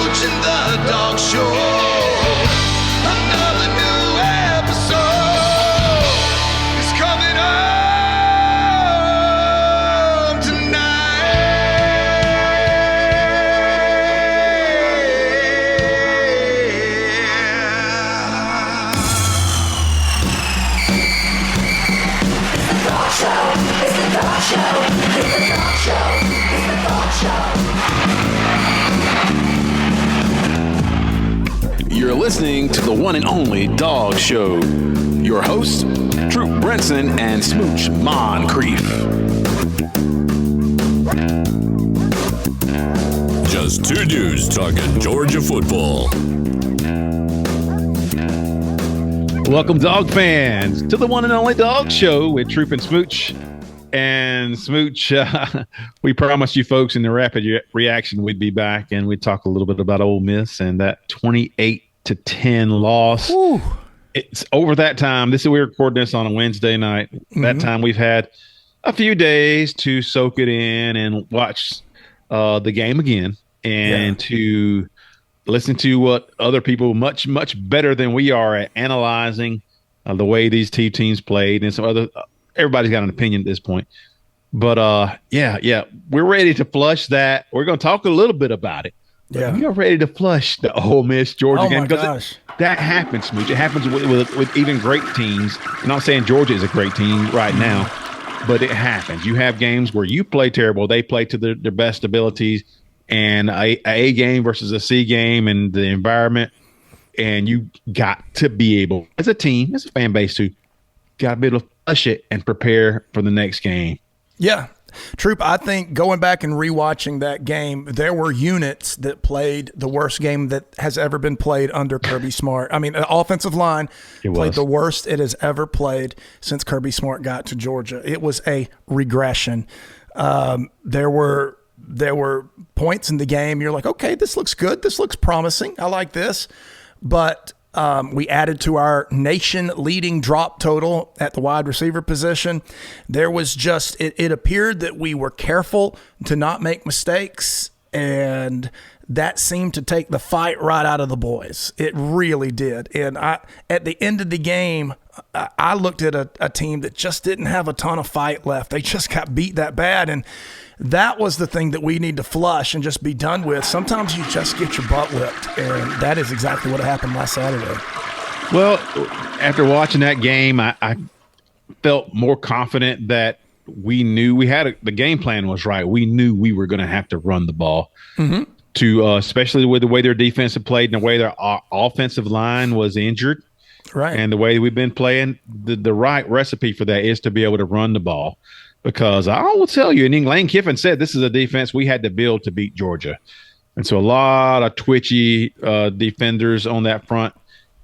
Smooch and the Dawgs Show. Another new episode is coming up tonight. Dawgs Show. It's the Dawgs Show. It's the Dawgs Show. It's the Dawgs Show. You're listening to the one and only Dawgs Show. Your hosts, Troup Brenson and Smooch Moncrief. Just two dudes talking Georgia football. Welcome, dog fans, to the one and only Dawgs Show with Troup and Smooch. And Smooch, we promised you folks in the rapid reaction we'd be back and we'd talk a little bit about Ole Miss and that 28-10 loss. Whew. It's over that time. We're recording this on a Wednesday night. Mm-hmm. That time we've had a few days to soak it in and watch the game again and to listen to what other people much better than we are at analyzing the way these two teams played and some other. Everybody's got an opinion at this point, but we're ready to flush that. We're going to talk a little bit about it. Yeah, we are ready to flush the Ole Miss Georgia game because that happens, Smooch. It happens with even great teams. I'm not saying Georgia is a great team right now, but it happens. You have games where you play terrible, they play to their best abilities, and a game versus a C game and the environment, and you got to be able, as a team, as a fan base, to got to be able to flush it and prepare for the next game. Yeah. Troop, I think going back and rewatching that game, there were units that played the worst game that has ever been played under Kirby Smart. I mean, the offensive line played the worst it has ever played since Kirby Smart got to Georgia. It was a regression. There were points in the game you're like, okay, this looks good. This looks promising. I like this. But we added to our nation-leading drop total at the wide receiver position. There was just it appeared that we were careful to not make mistakes, and that seemed to take the fight right out of the boys. It really did. And at the end of the game, I looked at a team that just didn't have a ton of fight left. They just got beat that bad, and that was the thing that we need to flush and just be done with. Sometimes you just get your butt whipped, and that is exactly what happened last Saturday. Well, after watching that game, I felt more confident that we knew the game plan was right. We knew we were going to have to run the ball, especially with the way their defense had played and the way their offensive line was injured. Right. And the way we've been playing, the right recipe for that is to be able to run the ball. Because I will tell you, and Lane Kiffin said this is a defense we had to build to beat Georgia. And so a lot of twitchy defenders on that front,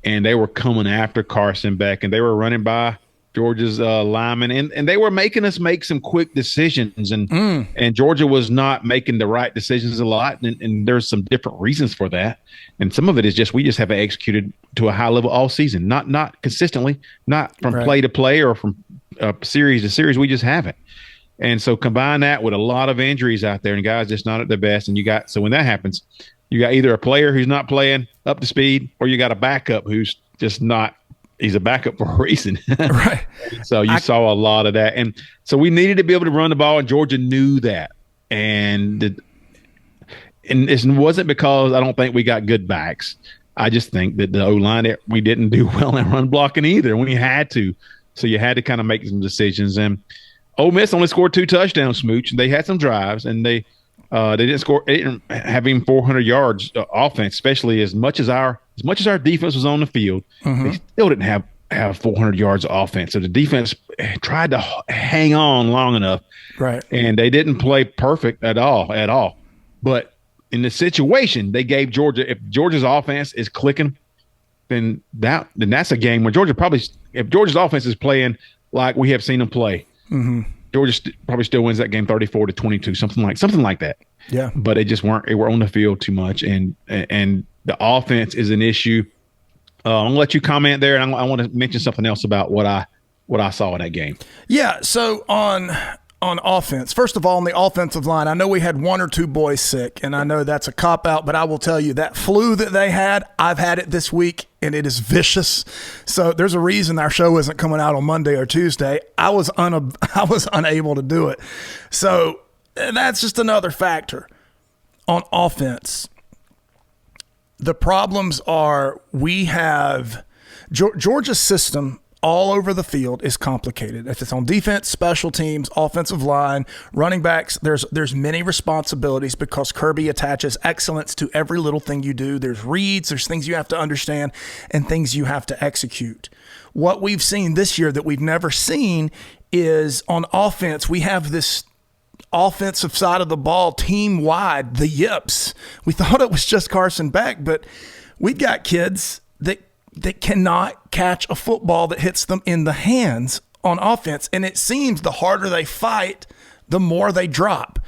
and they were coming after Carson Beck, and they were running by Georgia's linemen, and they were making us make some quick decisions. And Georgia was not making the right decisions a lot, and there's some different reasons for that. And some of it is just we just haven't executed to a high level all season, not consistently, not from play to play or from series to series. We just haven't. And so combine that with a lot of injuries out there and guys just not at their best. And so when that happens, you got either a player who's not playing up to speed or you got a backup who's just not, he's a backup for a reason. Right. So you saw a lot of that. And so we needed to be able to run the ball, and Georgia knew that. And it wasn't because I don't think we got good backs. I just think that the O-line, we didn't do well in run blocking either. We had to. So you had to kind of make some decisions. And Ole Miss only scored 2 touchdowns, Smooch. They had some drives, and they didn't score. They didn't have even 400 yards offense, especially as much as our defense was on the field. They still didn't have 400 yards of offense. So the defense tried to hang on long enough, right? And they didn't play perfect at all. But in the situation, they gave Georgia. If Georgia's offense is clicking, then that's a game where if Georgia's offense is playing like we have seen them play. Georgia probably still wins that game 34-22, something like that. Yeah. But it just weren't on the field too much, and the offense is an issue. I'm gonna let you comment there, and I want to mention something else about what I saw in that game. Yeah. So on on offense. First of all, on the offensive line, I know we had one or two boys sick, and I know that's a cop-out, but I will tell you that flu that they had, I've had it this week, and it is vicious. So there's a reason our show isn't coming out on Monday or Tuesday. I was unable to do it. So that's just another factor on offense. The problems are we have Georgia's system all over the field is complicated. If it's on defense, special teams, offensive line, running backs, there's many responsibilities because Kirby attaches excellence to every little thing you do. There's reads, there's things you have to understand, and things you have to execute. What we've seen this year that we've never seen is on offense, we have this offensive side of the ball team-wide, the yips. We thought it was just Carson Beck, but we've got kids that cannot catch a football that hits them in the hands on offense. And it seems the harder they fight, the more they drop.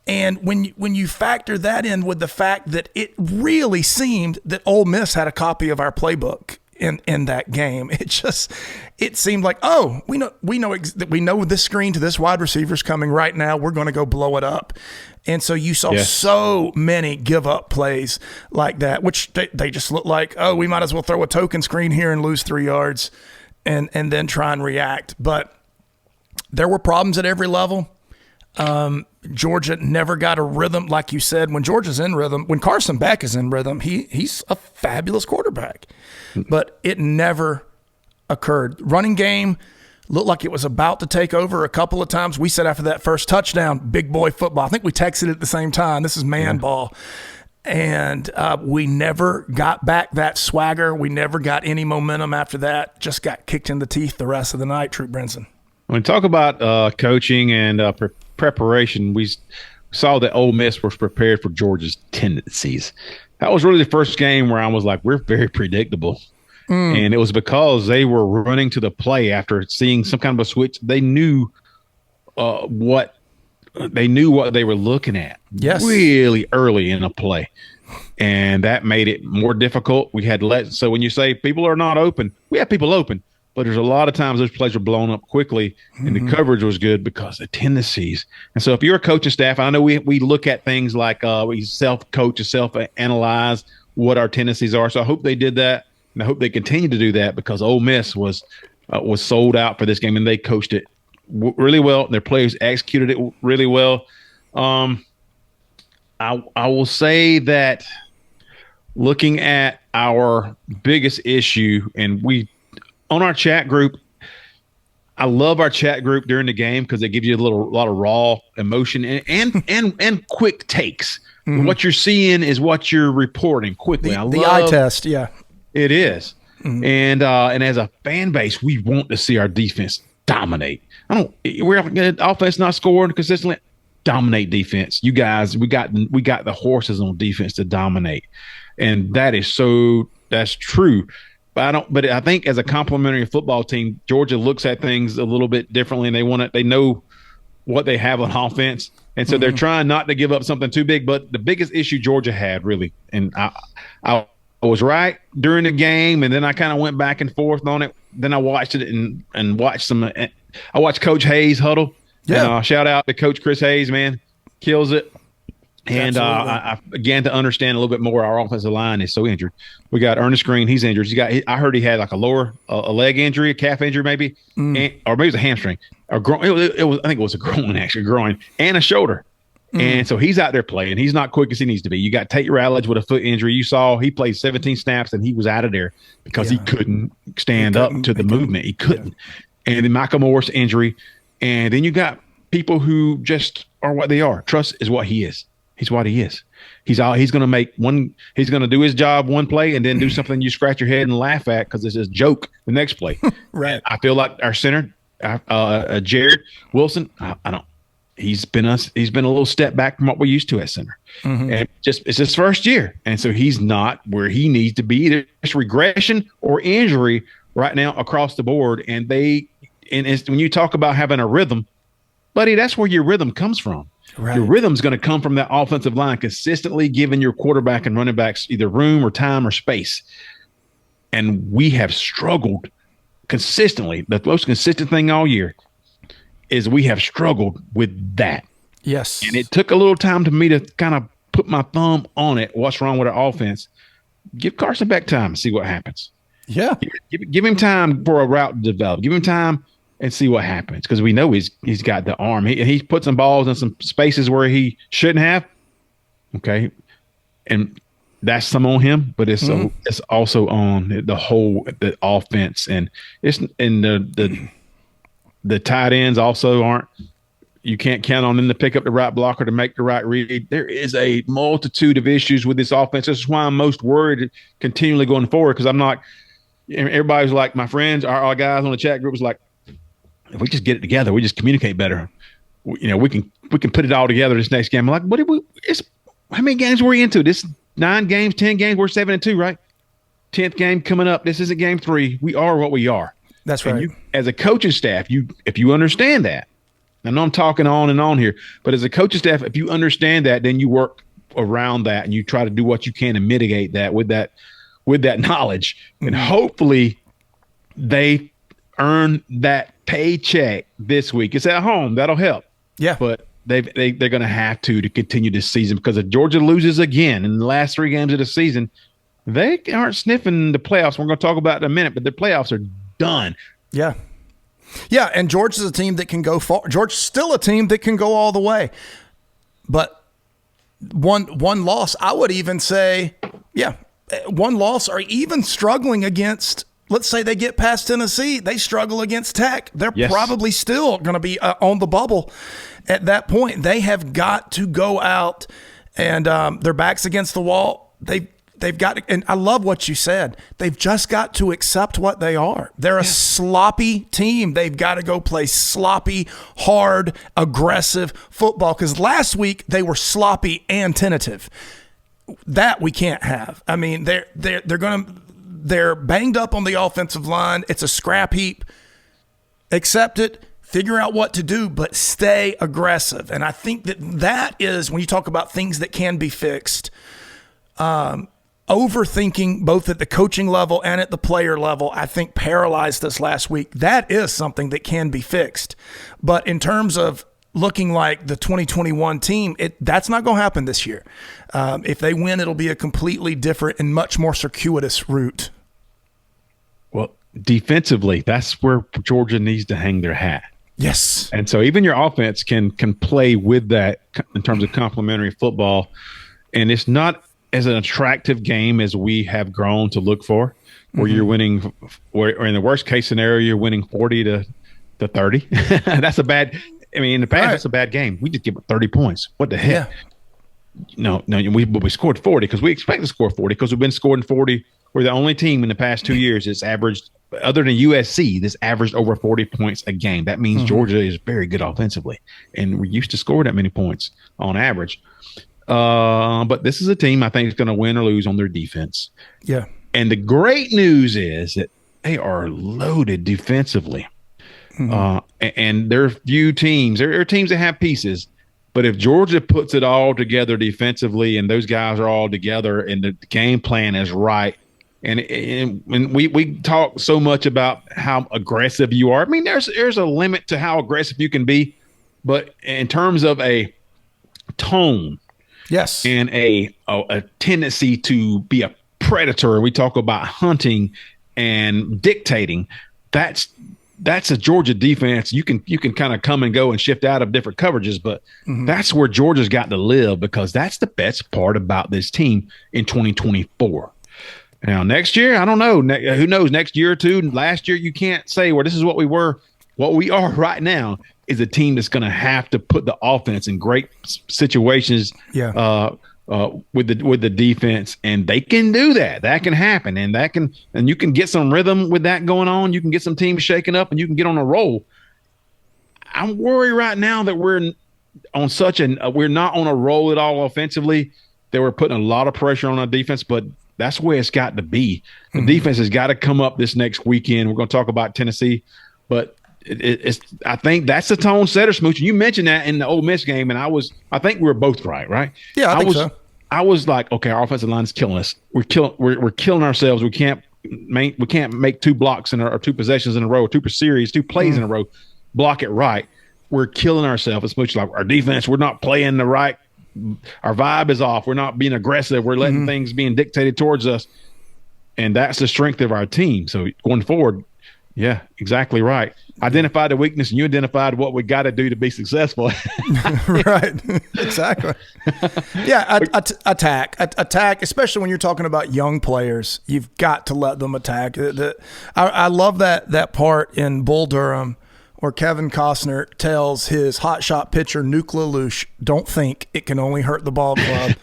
And when you factor that in with the fact that it really seemed that Ole Miss had a copy of our playbook in that game, it seemed like, oh, we know this screen to this wide receiver's coming right now. We're going to go blow it up. And so you saw so many give up plays like that, which they just look like, oh, we might as well throw a token screen here and lose 3 yards and then try and react. But there were problems at every level. Georgia never got a rhythm. Like you said, when Georgia's in rhythm, when Carson Beck is in rhythm, he's a fabulous quarterback. But it never occurred. Running game looked like it was about to take over a couple of times. We said after that first touchdown, big boy football. I think we texted at the same time. This is man ball. And we never got back that swagger. We never got any momentum after that. Just got kicked in the teeth the rest of the night, Troup Brinson. When we talk about coaching and preparation, we saw that Ole Miss was prepared for Georgia's tendencies. That was really the first game where I was like, we're very predictable. And it was because they were running to the play after seeing some kind of a switch. They knew what they were looking at really early in a play. And that made it more difficult. We had so when you say people are not open, we have people open. But there's a lot of times those plays are blown up quickly, and the coverage was good because of tendencies. And so if you're a coaching staff, I know we look at things like we self-coach and self-analyze what our tendencies are. So I hope they did that, and I hope they continue to do that because Ole Miss was sold out for this game, and they coached it really well. Their players executed it really well. I will say that looking at our biggest issue, and on our chat group, I love our chat group during the game because they give you a lot of raw emotion and quick takes. What you're seeing is what you're reporting quickly. The eye test, yeah, it is. And as a fan base, we want to see our defense dominate. We're offense not scoring consistently. Dominate defense. You guys, we got the horses on defense to dominate, and that's true. But I think as a complementary football team, Georgia looks at things a little bit differently, and they know what they have on offense, and so they're trying not to give up something too big. But the biggest issue Georgia had really, and I was right during the game, and then I kind of went back and forth on it. Then I watched it and watched I watched Coach Hayes huddle. Yeah, and, shout out to Coach Chris Hayes, man, kills it. And I began to understand a little bit more. Our offensive line is so injured. We got Ernest Green; he's injured. I heard he had like a leg injury, a calf injury, maybe, or maybe it was a hamstring, or groin. I think it was a groin, actually, groin and a shoulder. And so he's out there playing. He's not quick as he needs to be. You got Tate Ratledge with a foot injury. You saw he played 17 snaps and he was out of there because he couldn't stand up to the movement. He couldn't. Yeah. And then Michael Morris injury, and then you got people who just are what they are. Truss is what he is. He's what he is. He's going to make one. He's going to do his job one play and then do something you scratch your head and laugh at because it's a joke the next play. Right. I feel like our center, Jared Wilson. I don't. He's been a little step back from what we're used to at center, and it's his first year, and so he's not where he needs to be. Either it's regression or injury right now across the board. And it's, when you talk about having a rhythm, buddy, that's where your rhythm comes from. Right. Your rhythm's going to come from that offensive line, consistently giving your quarterback and running backs either room or time or space. And we have struggled consistently. The most consistent thing all year is we have struggled with that. Yes. And it took a little time to me to kind of put my thumb on it. What's wrong with our offense? Give Carson Beck time and see what happens. Yeah. Give him time for a route to develop. Give him time and see what happens, because we know he's got the arm. He put some balls in some spaces where he shouldn't have. Okay. And that's some on him, but it's also on the offense, and the tight ends also aren't. You can't count on them to pick up the right blocker to make the right read. There is a multitude of issues with this offense. This is why I'm most worried continually going forward, because I'm not. Everybody's like, my friends, our guys on the chat group was like, if we just get it together, we just communicate better. We can put it all together this next game. I'm like, how many games were we into? This 9 games, 10 games. We're 7-2, right? 10th game coming up. This isn't game 3. We are what we are. That's right. And as a coaching staff, if you understand that. I know I'm talking on and on here, but as a coaching staff, if you understand that, then you work around that and you try to do what you can to mitigate that with that knowledge. And hopefully they earn that paycheck this week. It's at home. That'll help. Yeah. But they're going to have to continue this season, because if Georgia loses again in the last 3 games of the season, they aren't sniffing the playoffs. We're going to talk about it in a minute, but the playoffs are done. Yeah. Yeah, and Georgia's a team that can go far. Georgia's still a team that can go all the way. But one loss, I would even say, one loss, or even struggling against, let's say they get past Tennessee, they struggle against Tech. They're probably still going to be on the bubble at that point. They have got to go out and their backs against the wall. They've got to, and I love what you said. They've just got to accept what they are. They're a sloppy team. They've got to go play sloppy, hard, aggressive football, because last week they were sloppy and tentative. That we can't have. I mean, they're banged up on the offensive line. It's a scrap heap. Accept it. Figure out what to do, but stay aggressive. And I think that is, when you talk about things that can be fixed, overthinking both at the coaching level and at the player level, I think paralyzed us last week. That is something that can be fixed. But in terms of looking like the 2021 team, that's not going to happen this year. If they win, it'll be a completely different and much more circuitous route. Well, defensively, that's where Georgia needs to hang their hat. Yes. And so even your offense can play with that in terms of complementary football. And it's not as an attractive game as we have grown to look for, where you're winning, or in the worst case scenario, you're winning 40 to 30. That's a bad, in the past, that's a bad game. We just give up 30 points. What the heck? Yeah. No, we scored 40 because we expect to score 40, because we've been scoring 40. We're the only team in the past 2 years that's averaged, other than USC, that's averaged over 40 points a game. That means Georgia is very good offensively, and we used to score that many points on average. But this is a team I think is going to win or lose on their defense. Yeah. And the great news is that they are loaded defensively. And there are few teams. There are teams that have pieces, but if Georgia puts it all together defensively, and those guys are all together, and the game plan is right, and we talk so much about how aggressive you are. There's a limit to how aggressive you can be, but in terms of a tone, yes, and a tendency to be a predator, we talk about hunting and dictating. That's a Georgia defense. You can kind of come and go and shift out of different coverages, but that's where Georgia's got to live, because that's the best part about this team in 2024. Now, next year, I don't know. Who knows? Next year or two, last year, you can't say, well, this is what we were. What we are right now is a team that's going to have to put the offense in great situations with the defense, and they can do that. That can happen, and you can get some rhythm with that going on. You can get some teams shaken up, and you can get on a roll. I'm worried right now that we're not on a roll at all offensively. That we're putting a lot of pressure on our defense, but that's where it's got to be. The defense has got to come up this next weekend. We're going to talk about Tennessee, but I think that's the tone setter, Smooch. You mentioned that in the Ole Miss game, and I think we were both right? Yeah, I think so. I was like, okay, our offensive line is killing us. We're killing ourselves. We can't make 2 blocks or 2 possessions in a row, or 2 series, 2 plays in a row, block it right. we're killing ourselves. It's much like our defense. We're not playing the right. Our vibe is off. We're not being aggressive. We're letting things being dictated towards us. And that's the strength of our team. So going forward, yeah, exactly right. Identify the weakness, and you identified what we got to do to be successful. Right. Exactly. Yeah. Attack, especially when you're talking about young players. You've got to let them attack. I love that part in Bull Durham where Kevin Costner tells his hotshot pitcher, Nuke Lelouch, don't think it can only hurt the ball club.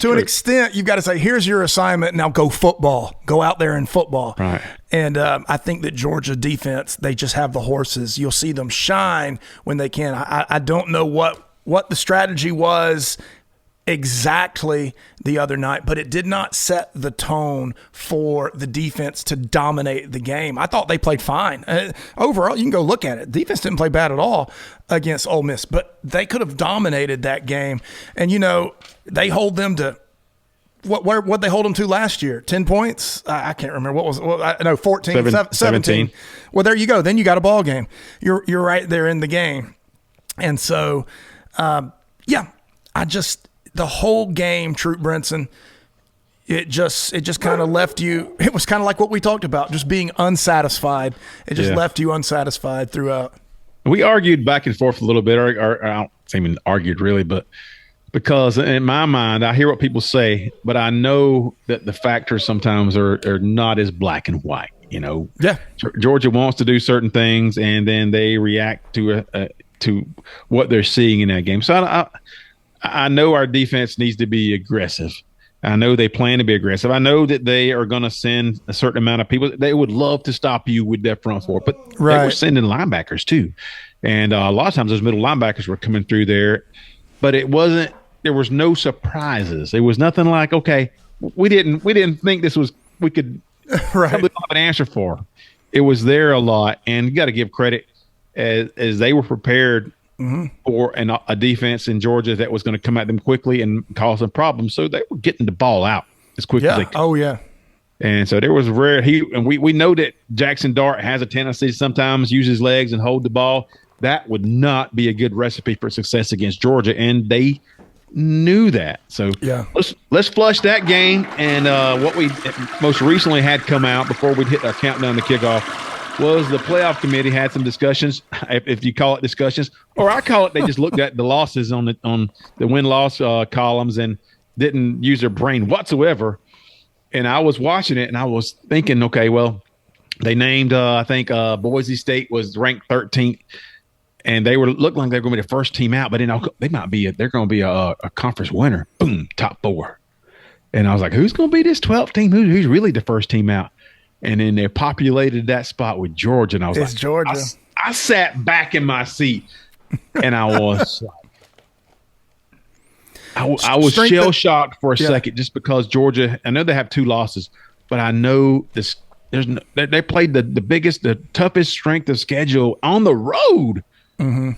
To an extent, you've got to say, here's your assignment. Now go football. Go out there and football. Right. And I think that Georgia defense, they just have the horses. You'll see them shine when they can. I don't know what the strategy was exactly the other night, but it did not set the tone for the defense to dominate the game. I thought they played fine. Overall, you can go look at it. Defense didn't play bad at all against Ole Miss, but they could have dominated that game. And, they hold them to what they hold them to last year? 10 points? I can't remember. What was it? 14, 17. Well, there you go. Then you got a ball game. You're right there in the game. And so, the whole game, Troup Brinson, it just kind of left you. It was kind of like what we talked about, just being unsatisfied. It just left you unsatisfied throughout. We argued back and forth a little bit, or I don't even argued really, but because in my mind, I hear what people say, but I know that the factors sometimes are not as black and white. Yeah. Georgia wants to do certain things, and then they react to what they're seeing in that game. So I know our defense needs to be aggressive. I know they plan to be aggressive. I know that they are going to send a certain amount of people. They would love to stop you with their front four, but they were sending linebackers too. And a lot of times those middle linebackers were coming through there, but there was no surprises. It was nothing like, okay, we didn't think we could have an answer for. It was there a lot, and you got to give credit as they were prepared for a defense in Georgia that was going to come at them quickly and cause them problems. So they were getting the ball out as quick as they could. Oh, yeah. And so there was and we know that Jackson Dart has a tendency to sometimes use his legs and hold the ball. That would not be a good recipe for success against Georgia, and they knew that. So let's flush that game. And what we most recently had come out before we hit our countdown to kickoff was the playoff committee had some discussions, if you call it discussions, or I call it they just looked at the losses on the win-loss columns and didn't use their brain whatsoever. And I was watching it and I was thinking, okay, well, they named I think Boise State was ranked 13th, and they looked like they're going to be the first team out, but they're going to be a conference winner. Boom, top 4. And I was like, who's going to be this 12th team? Who's really the first team out? And then they populated that spot with Georgia. And I was like, Georgia. I sat back in my seat and I was like, I was shell shocked for a second just because Georgia, I know they have 2 losses, but I know this. They played the toughest strength of schedule on the road. Mm-hmm.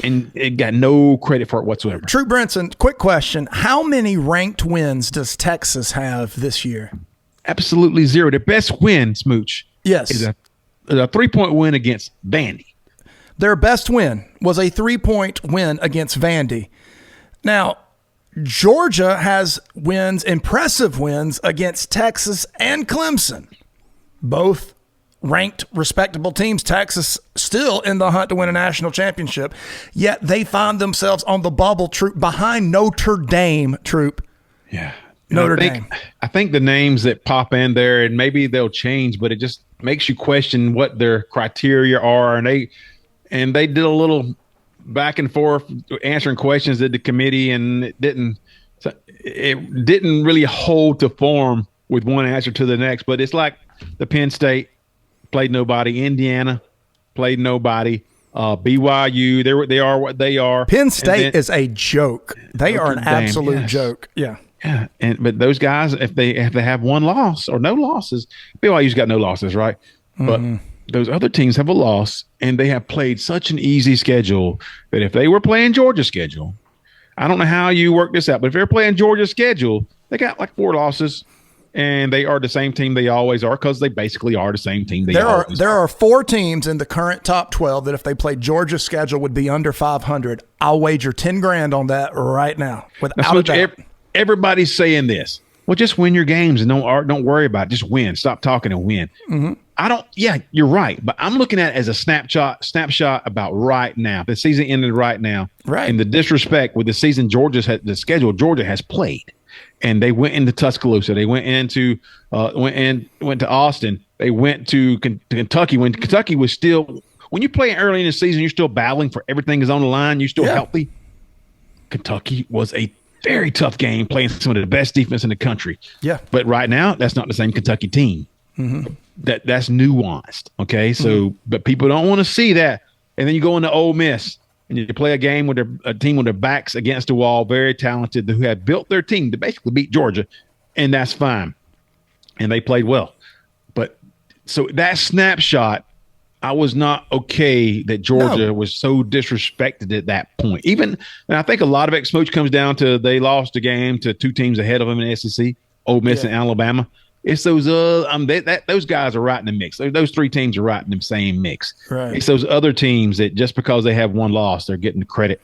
And it got no credit for it whatsoever. Troup Brinson, quick question. How many ranked wins does Texas have this year? Absolutely 0. The best win, Smooch, is a 3-point win against Vandy. Their best win was a 3-point win against Vandy. Now, Georgia has impressive wins against Texas and Clemson. Both ranked respectable teams. Texas still in the hunt to win a national championship, yet they find themselves on the bubble, Troup, behind Notre Dame, Troup. Yeah. Notre Dame. I think the names that pop in there, and maybe they'll change, but it just makes you question what their criteria are. And they did a little back and forth answering questions at the committee, and it didn't really hold to form with one answer to the next. But it's like the Penn State played nobody, Indiana played nobody, BYU they are what they are. Penn State is a joke. They are an absolute joke. Yeah. Yeah, but those guys, if they have one loss or no losses, BYU's got no losses, right? But those other teams have a loss, and they have played such an easy schedule that if they were playing Georgia's schedule, I don't know how you work this out, but if they're playing Georgia's schedule, they got like 4 losses, and they are the same team they always are because they basically are the same team they There always are 4 teams in the current top 12 that if they played Georgia's schedule would be under 500. I'll wager 10 grand on that right now without a doubt. Everybody's saying this. Well, just win your games and don't worry about it. Just win. Stop talking and win. Mm-hmm. Yeah, you're right. But I'm looking at it as a snapshot about right now. The season ended right now. Right. And the disrespect with the season the schedule Georgia has played. And they went into Tuscaloosa. They went into went to Austin. They went to Kentucky when Kentucky was still, when you play early in the season, you're still battling for everything is on the line. You're still healthy. Kentucky was a very tough game, playing some of the best defense in the country. Yeah. But right now, that's not the same Kentucky team. Mm-hmm. That's nuanced. Okay. So, but people don't want to see that. And then you go into Ole Miss and you play a game with a team with their backs against the wall, very talented, who had built their team to basically beat Georgia. And that's fine. And they played well. But so that snapshot, I was not okay that Georgia was so disrespected at that point. And I think a lot of it, Smooch, comes down to they lost a game to 2 teams ahead of them in the SEC, Ole Miss and Alabama. It's those those guys are right in the mix. Those 3 teams are right in the same mix. Right. It's those other teams that just because they have one loss, they're getting the credit,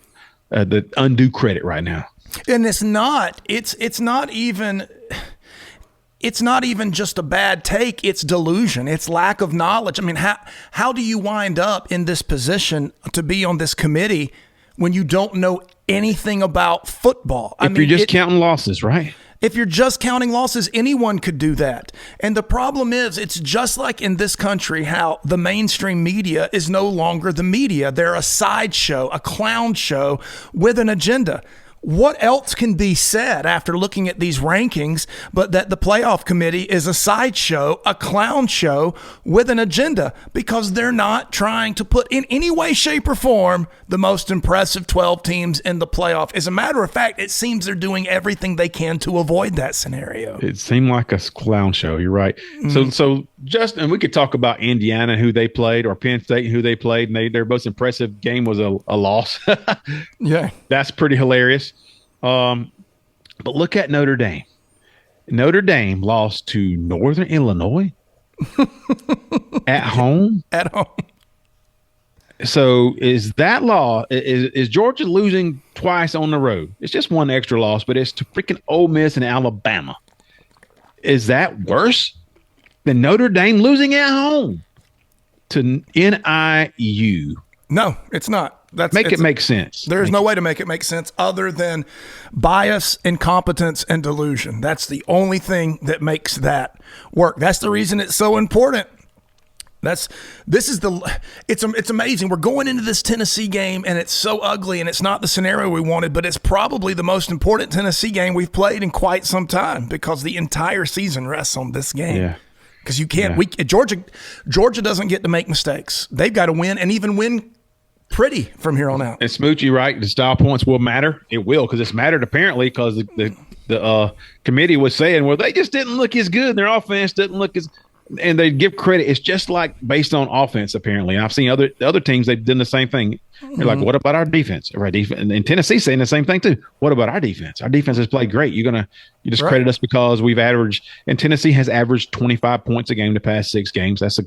the undue credit right now. And it's not even just a bad take. It's delusion. It's lack of knowledge. I mean, how do you wind up in this position to be on this committee when you don't know anything about football? You're just counting losses, right? If you're just counting losses, anyone could do that. And the problem is, it's just like in this country how the mainstream media is no longer the media. They're a sideshow, a clown show with an agenda. What else can be said after looking at these rankings but that the playoff committee is a sideshow, a clown show with an agenda, because they're not trying to put in any way, shape, or form the most impressive 12 teams in the playoff. As a matter of fact, it seems they're doing everything they can to avoid that scenario. It seemed like a clown show. You're right. Mm-hmm. So Justin, we could talk about Indiana, who they played, or Penn State, who they played, and their most impressive game was a loss. Yeah. That's pretty hilarious. But look at Notre Dame. Notre Dame lost to Northern Illinois at home. At home. So is that is Georgia losing twice on the road? It's just one extra loss, but it's to freaking Ole Miss and Alabama. Is that worse than Notre Dame losing at home to NIU? No, it's not. Make it make sense. There's no way to make it make sense other than bias, incompetence, and delusion. That's the only thing that makes that work. That's the reason it's so important. It's amazing. We're going into this Tennessee game, and it's so ugly, and it's not the scenario we wanted, but it's probably the most important Tennessee game we've played in quite some time because the entire season rests on this game. Yeah. Because you can't. Georgia doesn't get to make mistakes. They've got to win, and even win pretty from here on out. And Smoochie, right? The style points will matter. It will, because it's mattered apparently because the committee was saying, well, they just didn't look as good. Their offense didn't look as, and they give credit. It's just like based on offense apparently. And I've seen other teams, they've done the same thing. They're like, what about our defense? Right, and Tennessee saying the same thing too. What about our defense? Our defense has played great. You just credit us because we've averaged, and Tennessee has averaged 25 points a game the past 6 games. That's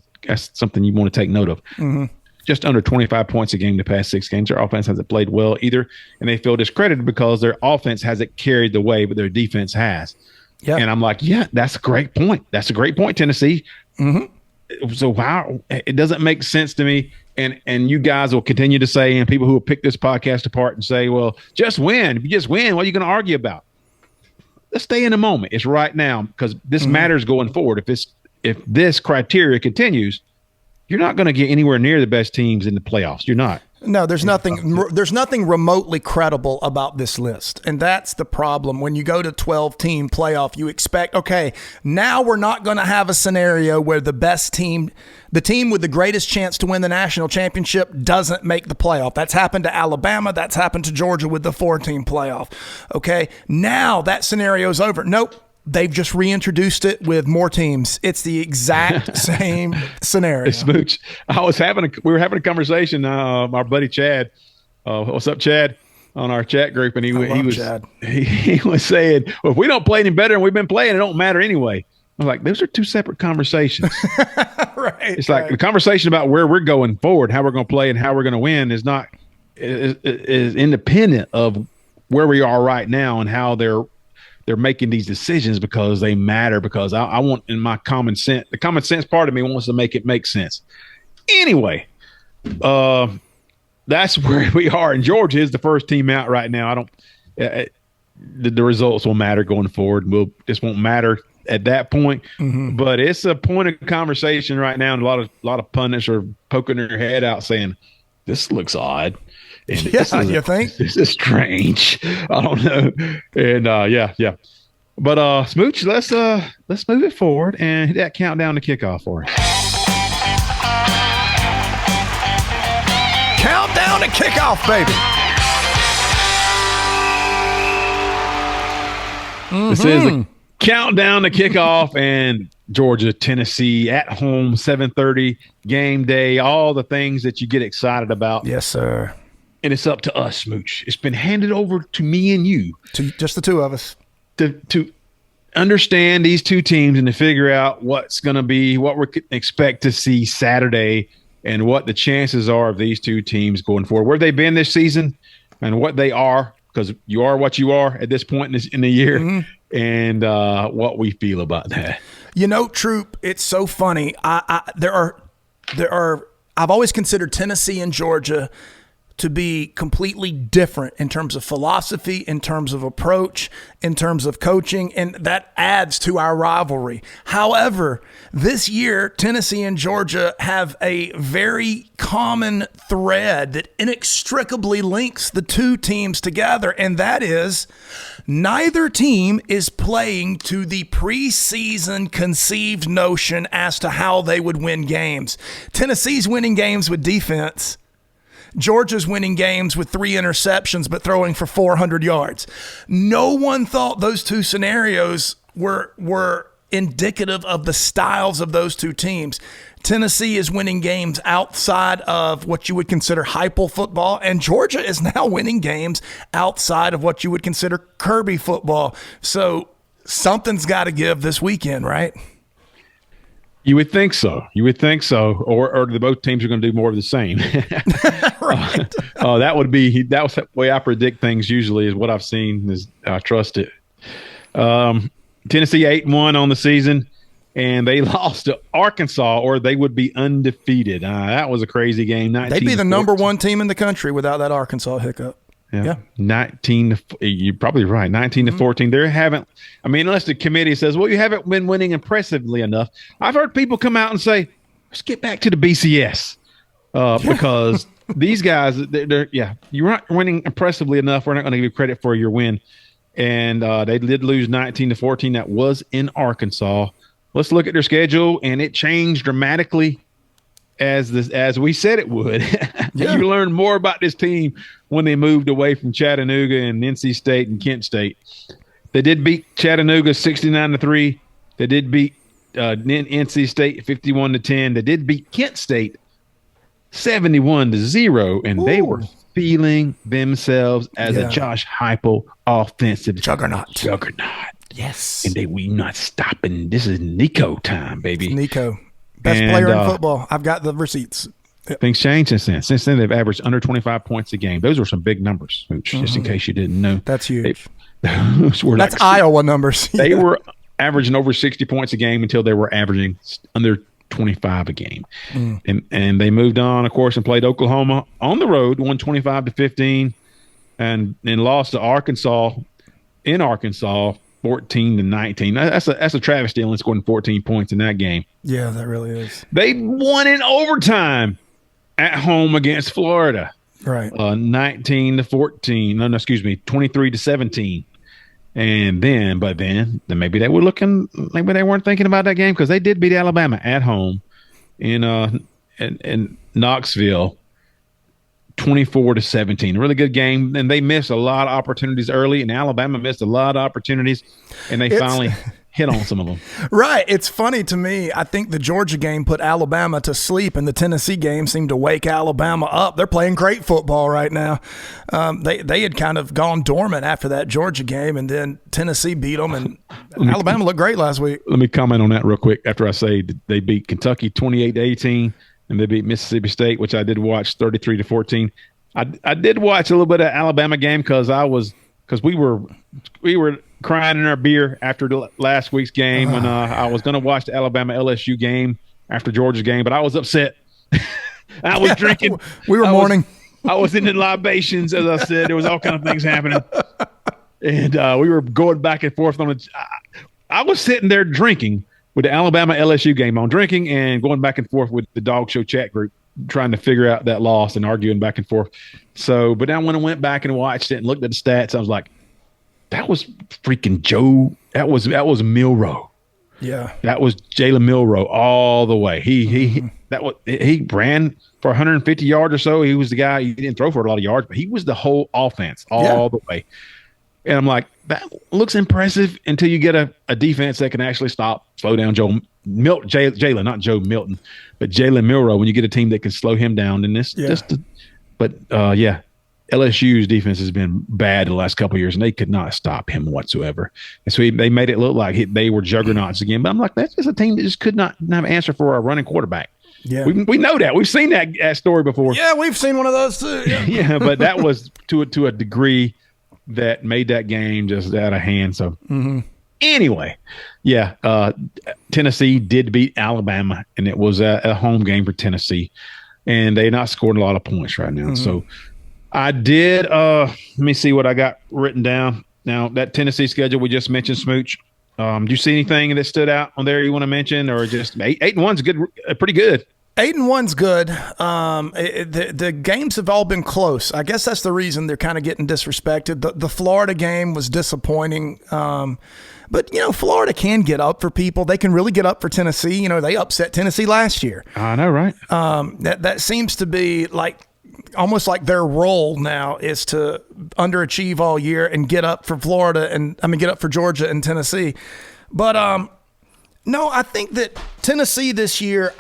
something you want to take note of. Mm-hmm. Just under 25 points a game the past 6 games. Their offense hasn't played well either, and they feel discredited because their offense hasn't carried the way, but their defense has. Yeah, and I'm like, yeah, that's a great point. That's a great point, Tennessee. Mm-hmm. So wow, it doesn't make sense to me. And you guys will continue to say, and people who will pick this podcast apart and say, well, just win. If you just win, what are you going to argue about? Let's stay in the moment. It's right now because this matters going forward. If this criteria continues, you're not going to get anywhere near the best teams in the playoffs. You're not. No, there's nothing remotely credible about this list. And that's the problem. When you go to 12-team playoff, you expect, okay, now we're not going to have a scenario where the best team, the team with the greatest chance to win the national championship doesn't make the playoff. That's happened to Alabama. That's happened to Georgia with the 4-team playoff. Okay, now that scenario's over. Nope. They've just reintroduced it with more teams. It's the exact same scenario. Smooch, we were having a conversation. My buddy Chad, what's up, Chad? on our chat group, and he was Chad. he was saying, well, if we don't play any better and we've been playing, it don't matter anyway. I was like, those are two separate conversations. Right. It's like the conversation about where we're going forward, how we're going to play and how we're going to win is independent of where we are right now and how they're making these decisions, because they matter, because I want, in my common sense, the common sense part of me wants to make it make sense. Anyway, that's where we are. And Georgia is the first team out right now. The results will matter going forward. This won't matter at that point, but it's a point of conversation right now. And a lot of pundits are poking their head out saying, this looks odd. And you think? This is strange. I don't know. And yeah. But Smooch, let's move it forward and hit that countdown to kickoff for us. Countdown to kickoff, baby. This is the countdown to kickoff, and Georgia, Tennessee at home, 7:30 game day, all the things that you get excited about. Yes, sir. And it's up to us, Smooch. It's been handed over to me and you. To just the two of us. To understand these two teams and to figure out what's going to be, what we can expect to see Saturday, and what the chances are of these two teams going forward, where they've been this season and what they are, because you are what you are at this point in the year, and what we feel about that. You know, Troop, it's so funny. I've always considered Tennessee and Georgia to be completely different in terms of philosophy, in terms of approach, in terms of coaching, and that adds to our rivalry. However, this year, Tennessee and Georgia have a very common thread that inextricably links the two teams together, and that is neither team is playing to the preseason conceived notion as to how they would win games. Tennessee's winning games with defense. Georgia's winning games with 3 interceptions but throwing for 400 yards. No one thought those two scenarios were indicative of the styles of those two teams. Tennessee is winning games outside of what you would consider hypo football, and Georgia is now winning games outside of what you would consider Kirby football. So something's got to give this weekend, right? You would think so. Or the both teams are going to do more of the same. Right. That was the way I predict things usually, is what I've seen, is I trust it. Tennessee 8-1 on the season, and they lost to Arkansas, or they would be undefeated. That was a crazy game. They'd be the number one team in the country without that Arkansas hiccup. Yeah. 19 to, you're probably right. 19 to 14. They haven't, unless the committee says, well, you haven't been winning impressively enough. I've heard people come out and say, let's get back to the BCS. Because these guys, you weren't winning impressively enough. We're not going to give you credit for your win. And they did lose 19 to 14. That was in Arkansas. Let's look at their schedule, and it changed dramatically as we said it would. Yeah. You learned more about this team when they moved away from Chattanooga and NC State and Kent State. They did beat Chattanooga 69-3. They did beat NC State 51-10. They did beat Kent State 71-0, and they were feeling themselves as a Josh Heupel offensive juggernaut. Yes, and we not stopping. This is Nico time, baby. It's Nico, best player in football. I've got the receipts. Things changed since then. Since then, they've averaged under 25 points a game. Those were some big numbers, just in case you didn't know. That's huge. That's Iowa numbers. They were averaging over 60 points a game until they were averaging under 25 a game. And they moved on, of course, and played Oklahoma on the road, won 25-15, and lost to Arkansas in Arkansas 14-19. That's a travesty, only scoring 14 points in that game. Yeah, that really is. They won in overtime at home against Florida. Right. 19-14. No, excuse me, 23-17. And then maybe they were maybe they weren't thinking about that game, because they did beat Alabama at home in Knoxville 24-17. A really good game. And they missed a lot of opportunities early, and Alabama missed a lot of opportunities. And they hit on some of them. Right. It's funny to me. I think the Georgia game put Alabama to sleep, and the Tennessee game seemed to wake Alabama up. They're playing great football right now. They had kind of gone dormant after that Georgia game, and then Tennessee beat them, and Alabama looked great last week. Let me comment on that real quick after I say they beat Kentucky 28-18, and they beat Mississippi State, which I did watch 33-14. I did watch a little bit of Alabama game because we were crying in our beer after the last week's game when I was going to watch the Alabama LSU game after Georgia's game, but I was upset. I was drinking. We were mourning. I was in the libations, as I said. There was all kind of things happening, and we were going back and forth on it. I was sitting there drinking with the Alabama LSU game on, drinking and going back and forth with the Dog Show chat group, trying to figure out that loss and arguing back and forth. So, but then when I went back and watched it and looked at the stats, I was like, that was freaking Joe. That was Milroe. Yeah. That was Jalen Milroe all the way. He ran for 150 yards or so. He was the guy. He didn't throw for a lot of yards, but he was the whole offense all the way. And I'm like, that looks impressive until you get a defense that can actually slow down Jalen, not Joe Milton, but Jalen Milroe. When you get a team that can slow him down, then LSU's defense has been bad the last couple of years, and they could not stop him whatsoever. And so they made it look like they were juggernauts again. But I'm like, that's just a team that just could not have an answer for a running quarterback. Yeah, we know that. We've seen that story before. Yeah, we've seen one of those too. Yeah, yeah, but that was to a degree that made that game just out of hand. So anyway, Tennessee did beat Alabama, and it was a home game for Tennessee, and they not scored a lot of points right now. So I did. Let me see what I got written down. Now that Tennessee schedule we just mentioned, Smooch. Do you see anything that stood out on there you want to mention, or just 8-1's good, pretty good? 8-1's good. The games have all been close. I guess that's the reason they're kind of getting disrespected. The Florida game was disappointing. But, Florida can get up for people. They can really get up for Tennessee. They upset Tennessee last year. I know, right? That seems to be almost like their role now is to underachieve all year and get up for get up for Georgia and Tennessee. But, no, I think that Tennessee this year,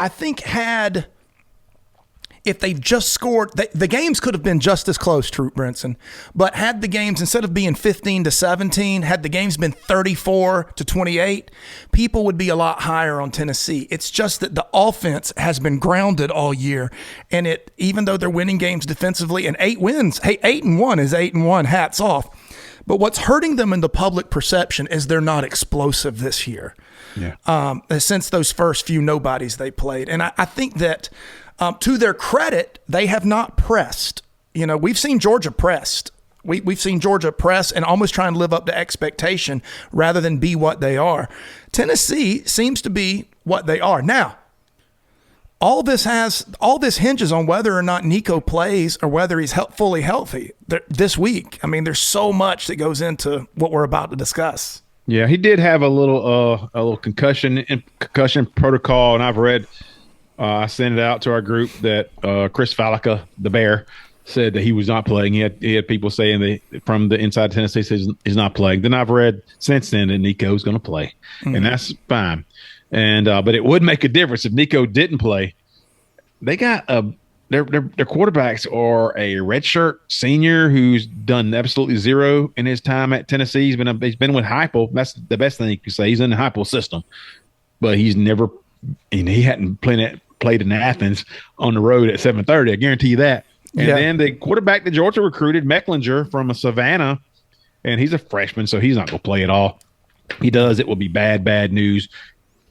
if they just scored, the games could have been just as close, Troup Brinson. But had the games, instead of being 15-17, had the games been 34-28, people would be a lot higher on Tennessee. It's just that the offense has been grounded all year. And even though they're winning games defensively, and 8 wins, 8-1 is 8-1, hats off. But what's hurting them in the public perception is they're not explosive this year. Yeah. Since those first few nobodies they played. And I think that to their credit, they have not pressed. We've seen Georgia pressed. We've seen Georgia press and almost try and live up to expectation rather than be what they are. Tennessee seems to be what they are. Now, all this hinges on whether or not Nico plays or whether he's fully healthy this week. I mean, there's so much that goes into what we're about to discuss. Yeah, he did have a little concussion protocol, and I've read. I sent it out to our group that Chris Fallica, the Bear, said that he was not playing. He had people saying that from the inside Tennessee says he's not playing. Then I've read since then that Nico's going to play, and that's fine. And but it would make a difference if Nico didn't play. They got their quarterbacks are a redshirt senior who's done absolutely zero in his time at Tennessee. He's been with Heupel. That's the best thing you can say. He's in the Heupel system, but he's never. And he hadn't played in Athens on the road at 7:30. I guarantee you that. And then the quarterback that Georgia recruited, Mecklinger from Savannah, and he's a freshman, so he's not going to play at all. He does, it will be bad news.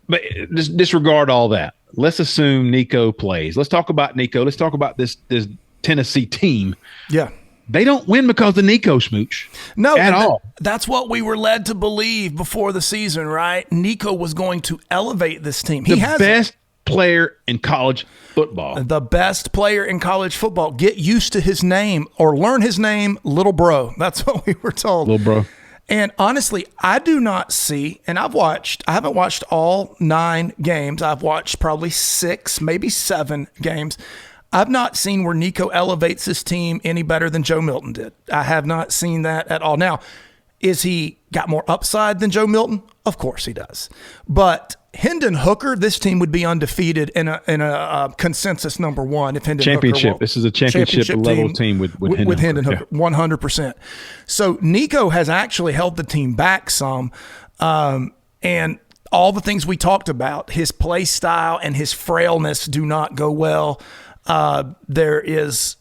But just disregard all that. Let's assume Nico plays. Let's talk about Nico. Let's talk about this Tennessee team. Yeah. They don't win because of Nico, Smooch. No, at all. That's what we were led to believe before the season, right? Nico was going to elevate this team. He has best player in college football. The best player in college football. Get used to his name or learn his name, Little Bro. That's what we were told. Little Bro. And honestly, I do not see, and I haven't watched all 9 games. I've watched probably 6, maybe 7 games. I've not seen where Nico elevates his team any better than Joe Milton did. I have not seen that at all. Now, Is he got more upside than Joe Milton? Of course he does. But Hendon Hooker, this team would be undefeated in a consensus number one if Hendon championship. Hooker This is a championship level team with Hendon Hooker. 100%. So Nico has actually held the team back some, and all the things we talked about, his play style and his frailness do not go well. There is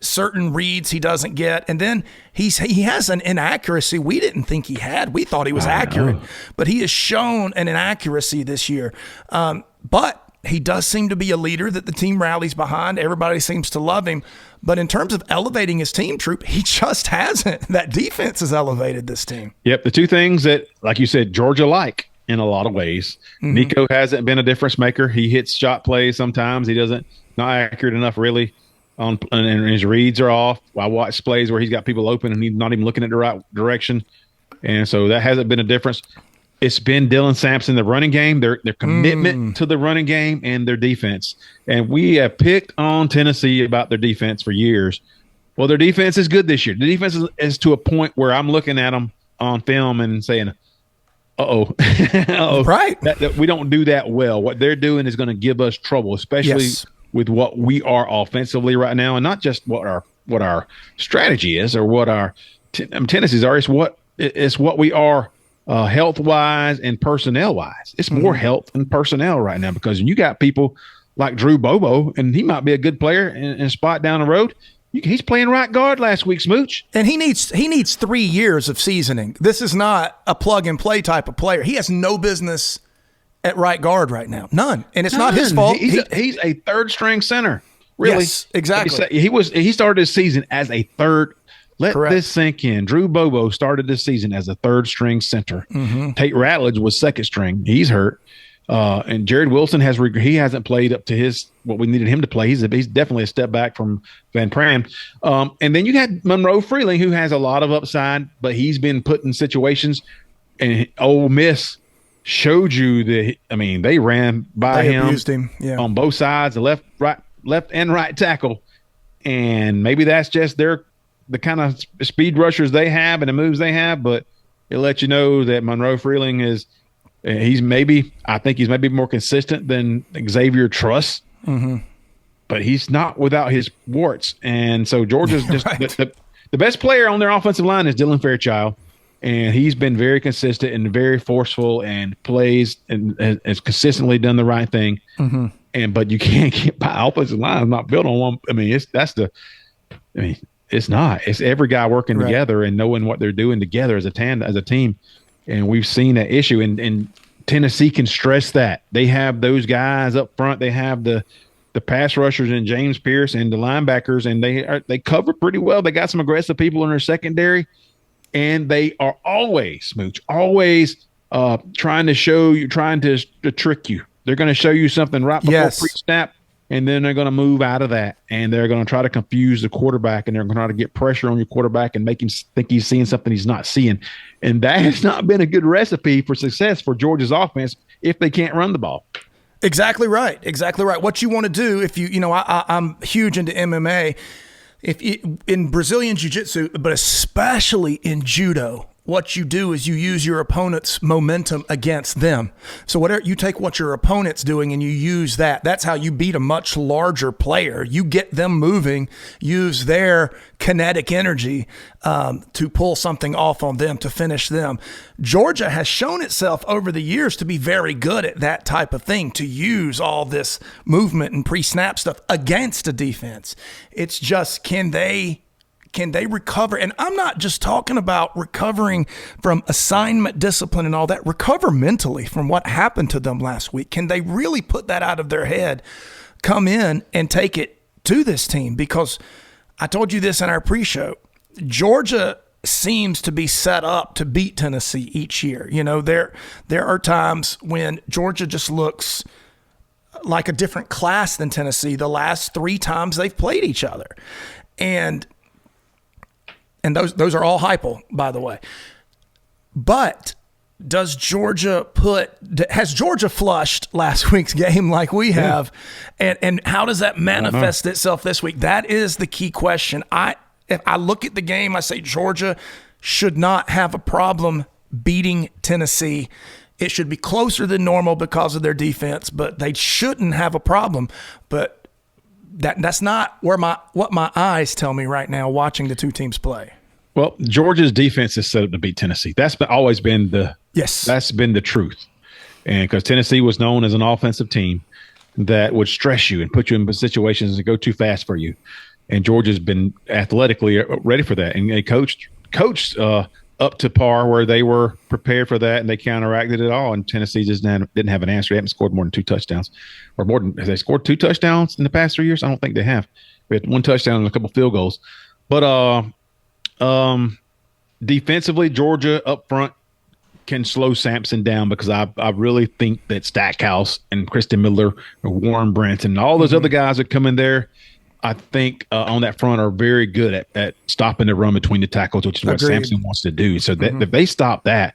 certain reads he doesn't get, and then he has an inaccuracy we didn't think he had. We thought he was accurate, but he has shown an inaccuracy this year. But he does seem to be a leader that the team rallies behind. Everybody seems to love him. But in terms of elevating his team, Troop, he just hasn't. That defense has elevated this team. Yep, the two things that, like you said, Georgia like in a lot of ways. Nico hasn't been a difference maker. He hits shot plays sometimes. He doesn't, not accurate enough really. And his reads are off. I watch plays where he's got people open and he's not even looking at the right direction. And so that hasn't been a difference. It's been Dylan Sampson, the running game, their commitment to the running game and their defense. And we have picked on Tennessee about their defense for years. Well, their defense is good this year. The defense is to a point where I'm looking at them on film and saying, uh-oh. Right. That we don't do that well. What they're doing is going to give us trouble, especially with what we are offensively right now, and not just what our strategy is or what our tendencies are. It's what we are health-wise and personnel-wise. It's more health and personnel right now because you got people like Drew Bobo, and he might be a good player in a spot down the road. He's playing right guard last week, Smooch. And he needs 3 years of seasoning. This is not a plug-and-play type of player. He has no business at right guard right now. None. And it's not his fault. He's a third-string center. Really? Yes, exactly. He started his season as a third. Let Correct. this sink in. Drew Bobo started this season as a third-string center. Tate Ratledge was second-string. He's hurt. And Jared Wilson he hasn't played up to what we needed him to play. He's definitely a step back from Van Pran. And then you had Monroe Freeling, who has a lot of upside, but he's been put in situations. And Ole Miss showed you that. I mean, they ran by him, abused him, on both sides, the left and right tackle. And maybe that's just the kind of speed rushers they have and the moves they have. But it lets you know that Monroe Freeling is. I think he's maybe more consistent than Xavier Truss, but he's not without his warts. And so Georgia's just Right. the best player on their offensive line is Dylan Fairchild, and he's been very consistent and very forceful and plays and has consistently done the right thing. But you can't get by. Offensive line is not built on one. I mean, it's not. It's every guy working together and knowing what they're doing together as a team. And we've seen that issue, and Tennessee can stress that. They have those guys up front. They have the pass rushers and James Pierce and the linebackers, and they cover pretty well. They got some aggressive people in their secondary, and they are always trying to trick you. They're going to show you something right before pre-snap, and then they're going to move out of that, and they're going to try to confuse the quarterback, and they're going to try to get pressure on your quarterback and make him think he's seeing something he's not seeing. And that has not been a good recipe for success for Georgia's offense if they can't run the ball. Exactly right. Exactly right. What you want to do if I'm huge into MMA, in Brazilian Jiu-Jitsu, but especially in judo, what you do is you use your opponent's momentum against them. So whatever you take what your opponent's doing and you use that. That's how you beat a much larger player. You get them moving, use their kinetic energy to pull something off on them, to finish them. Georgia has shown itself over the years to be very good at that type of thing, to use all this movement and pre-snap stuff against a defense. It's just, can they recover? And I'm not just talking about recovering from assignment discipline and all that. Recover mentally from what happened to them last week. Can they really put that out of their head, come in and take it to this team? Because I told you this in our pre-show. Georgia seems to be set up to beat Tennessee each year. You know, there are times when Georgia just looks like a different class than Tennessee the last 3 times they've played each other. And those are all hypo, by the way. But has Georgia flushed last week's game like we have? And how does that manifest itself this week? That is the key question. If I look at the game, I say Georgia should not have a problem beating Tennessee. It should be closer than normal because of their defense, but they shouldn't have a problem. But that's not what my eyes tell me right now watching the two teams play. Well, Georgia's defense is set up to beat Tennessee. Always been that's been the truth. And because Tennessee was known as an offensive team that would stress you and put you in situations that go too fast for you. And Georgia's been athletically ready for that. And they coached up to par where they were prepared for that, and they counteracted it all. And Tennessee just didn't have an answer. They haven't scored more than 2 touchdowns. Have they scored 2 touchdowns in the past 3 years? I don't think they have. We had 1 touchdown and a couple field goals. But defensively, Georgia up front can slow Sampson down because I really think that Stackhouse and Kristen Miller and Warren Brent and all those other guys that come in there, I think on that front are very good at stopping the run between the tackles, which is what Sampson wants to do. So that if they stop that,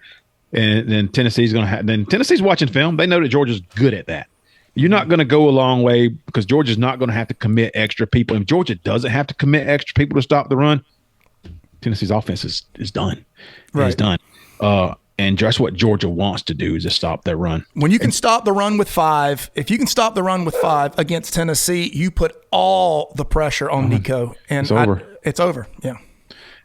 and then Tennessee's going to have – then Tennessee's watching film. They know that Georgia's good at that. You're not going to go a long way because Georgia's not going to have to commit extra people. If Georgia doesn't have to commit extra people to stop the run, Tennessee's offense is done. Right. It's done. And just what Georgia wants to do is to stop their run. When you can stop the run with 5, if you can stop the run with 5 against Tennessee, you put all the pressure on Nico. And it's over. It's over. Yeah.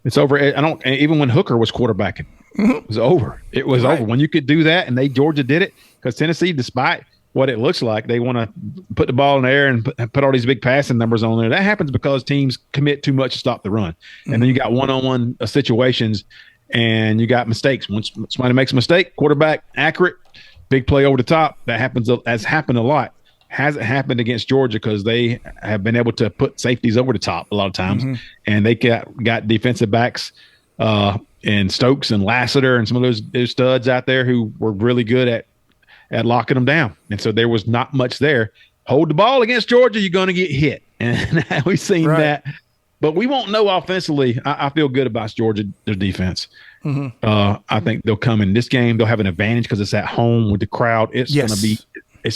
It's over. Even when Hooker was quarterbacking, it was over. It was over. When you could do that, and Georgia did it, because Tennessee, despite what it looks like, they want to put the ball in the air and put all these big passing numbers on there. That happens because teams commit too much to stop the run. And then you got one-on-one situations, and you got mistakes. Once somebody makes a mistake, quarterback accurate, big play over the top. That has happened a lot. Hasn't happened against Georgia because they have been able to put safeties over the top a lot of times, and they got defensive backs and Stokes and Lassiter and some of those studs out there who were really good at locking them down. And so there was not much there. Hold the ball against Georgia, you're going to get hit, and we've seen that. But we won't know offensively. I feel good about Georgia, their defense. I think they'll come in this game. They'll have an advantage because it's at home with the crowd. It's